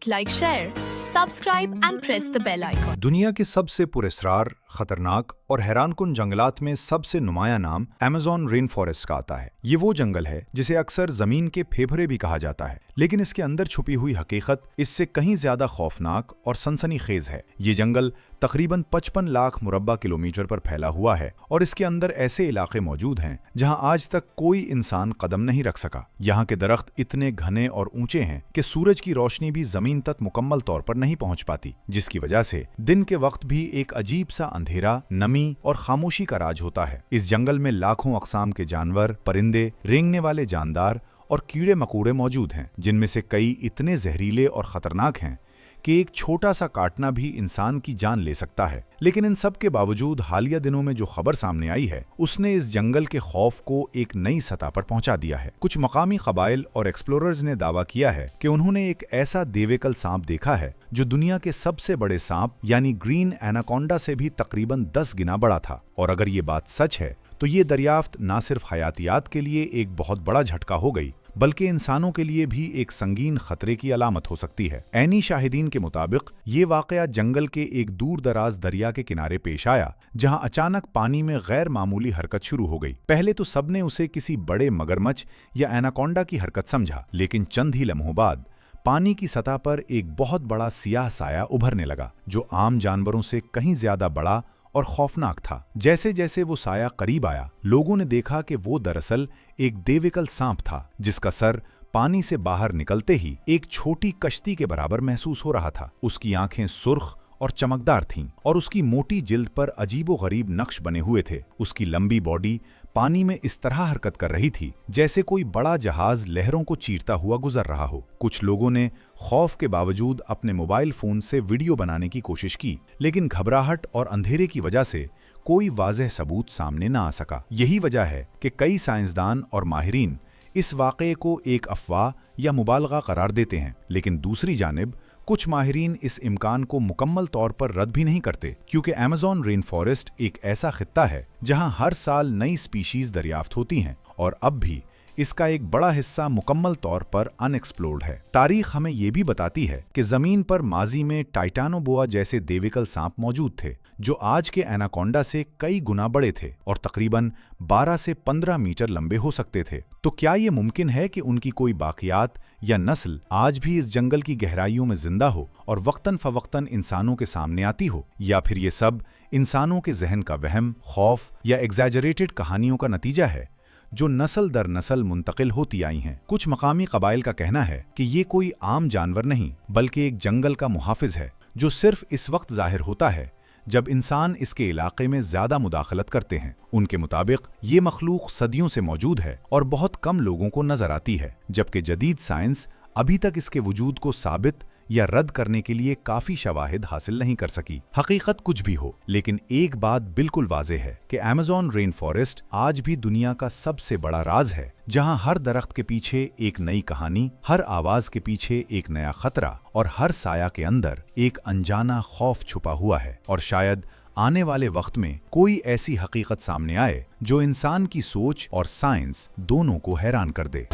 like, share, subscribe and press the bell icon. दुनिया के सबसे पुरस्कार, खतरनाक और हैरानकुन जंगलात में सबसे नुमाया नाम अमेज़न रेन फॉरेस्ट का आता है। ये वो जंगल है जिसे अक्सर जमीन के फेफड़े भी कहा जाता है, लेकिन इसके अंदर छुपी हुई हकीकत इससे कहीं ज्यादा खौफनाक और सनसनीखेज है। ये जंगल तकरीबन 55 लाख मुरब्बा किलोमीटर पर फैला हुआ है और इसके अंदर ऐसे इलाके मौजूद हैं जहां आज तक कोई इंसान कदम नहीं रख सका। यहाँ के दरख्त इतने घने और ऊंचे हैं कि सूरज की रोशनी भी जमीन तक मुकम्मल तौर पर नहीं पहुंच पाती, जिसकी वजह से दिन के वक्त भी एक अजीब सा अंधेरा, नमी और खामोशी का राज होता है। इस जंगल में लाखों अक़साम के जानवर, परिंदे, रेंगने वाले जानदार और कीड़े मकोड़े मौजूद हैं, जिनमें से कई इतने जहरीले और खतरनाक हैं कि एक छोटा सा काटना भी इंसान की जान ले सकता है। लेकिन इन सब के बावजूद हालिया दिनों में जो खबर सामने आई है उसने इस जंगल के खौफ को एक नई सतह पर पहुंचा दिया है। कुछ मकामी कबाइल और एक्सप्लोरर्स ने दावा किया है कि उन्होंने एक ऐसा देवेकल सांप देखा है जो दुनिया के सबसे बड़े सांप यानी ग्रीन एनाकोंडा से भी तकरीबन 10 गुना बड़ा था। और अगर ये बात सच है तो ये दरियाफ्त न सिर्फ हयातियात के लिए एक बहुत बड़ा झटका हो गई, बल्कि इंसानों के लिए भी एक संगीन खतरे की अलामत हो सकती है। ऐनी शाहिदीन के मुताबिक ये वाकया जंगल के एक दूर दराज दरिया के किनारे पेश आया, जहां अचानक पानी में गैर मामूली हरकत शुरू हो गई। पहले तो सबने उसे किसी बड़े मगरमच्छ या एनाकोंडा की हरकत समझा, लेकिन चंद ही लम्हों बाद पानी की सतह पर एक बहुत बड़ा सियाह साया उभरने लगा, जो आम जानवरों से कहीं ज्यादा बड़ा और खौफनाक था। जैसे जैसे वो साया करीब आया, लोगों ने देखा कि वो दरअसल एक देविकल सांप था, जिसका सर पानी से बाहर निकलते ही एक छोटी कश्ती के बराबर महसूस हो रहा था। उसकी आंखें सुर्ख और चमकदार थीं और उसकी मोटी जिल्द पर अजीबोगरीब नक्श बने हुए थे। उसकी लंबी बॉडी पानी में इस तरह हरकत कर रही थी जैसे कोई बड़ा जहाज लहरों को चीरता हुआ गुजर रहा हो। कुछ लोगों ने खौफ के बावजूद अपने मोबाइल फोन से वीडियो बनाने की कोशिश की, लेकिन घबराहट और अंधेरे की वजह से कोई वाज़ेह सबूत सामने न आ सका। यही वजह है कि कई साइंसदान और माहिरीन इस वाक़ये को एक अफवाह या मुबालगा करार देते हैं, लेकिन दूसरी जानिब कुछ माहिरीन इस इम्कान को मुकम्मल तौर पर रद्द भी नहीं करते, क्योंकि अमेज़न रेन फॉरेस्ट एक ऐसा खित्ता है जहां हर साल नई स्पीशीज दरियाफ्त होती हैं और अब भी इसका एक बड़ा हिस्सा मुकम्मल तौर पर अनएक्सप्लोर्ड है। तारीख हमें ये भी बताती है कि जमीन पर माजी में टाइटानोबोआ जैसे देविकल सांप मौजूद थे, जो आज के एनाकोंडा से कई गुना बड़े थे और तकरीबन 12 से 15 मीटर लंबे हो सकते थे। तो क्या ये मुमकिन है कि उनकी कोई बाकियात या नस्ल आज भी इस जंगल की गहराइयों में जिंदा हो और वक्तन फवक्तन इंसानों के सामने आती हो, या फिर ये सब इंसानों के जहन का वहम, खौफ या एग्जैजरेटेड कहानियों का नतीजा है जो नस्ल दर नस्ल मुंतकिल होती आई हैं। कुछ मकामी कबाइल का कहना है कि ये कोई आम जानवर नहीं, बल्कि एक जंगल का मुहाफिज है जो सिर्फ इस वक्त जाहिर होता है जब इंसान इसके इलाके में ज्यादा मुदाखलत करते हैं। उनके मुताबिक ये मखलूक सदियों से मौजूद है और बहुत कम लोगों को नजर आती है, जबकि जदीद साइंस अभी तक इसके वजूद को साबित या रद्द करने के लिए काफी शवाहिद हासिल नहीं कर सकी। हकीकत कुछ भी हो, लेकिन एक बात बिल्कुल वाज़ेह है कि अमेज़न रेन फॉरेस्ट आज भी दुनिया का सबसे बड़ा राज है, जहां हर दरख्त के पीछे एक नई कहानी, हर आवाज के पीछे एक नया खतरा और हर साया के अंदर एक अनजाना खौफ छुपा हुआ है। और शायद आने वाले वक्त में कोई ऐसी हकीकत सामने आए जो इंसान की सोच और साइंस दोनों को हैरान कर दे।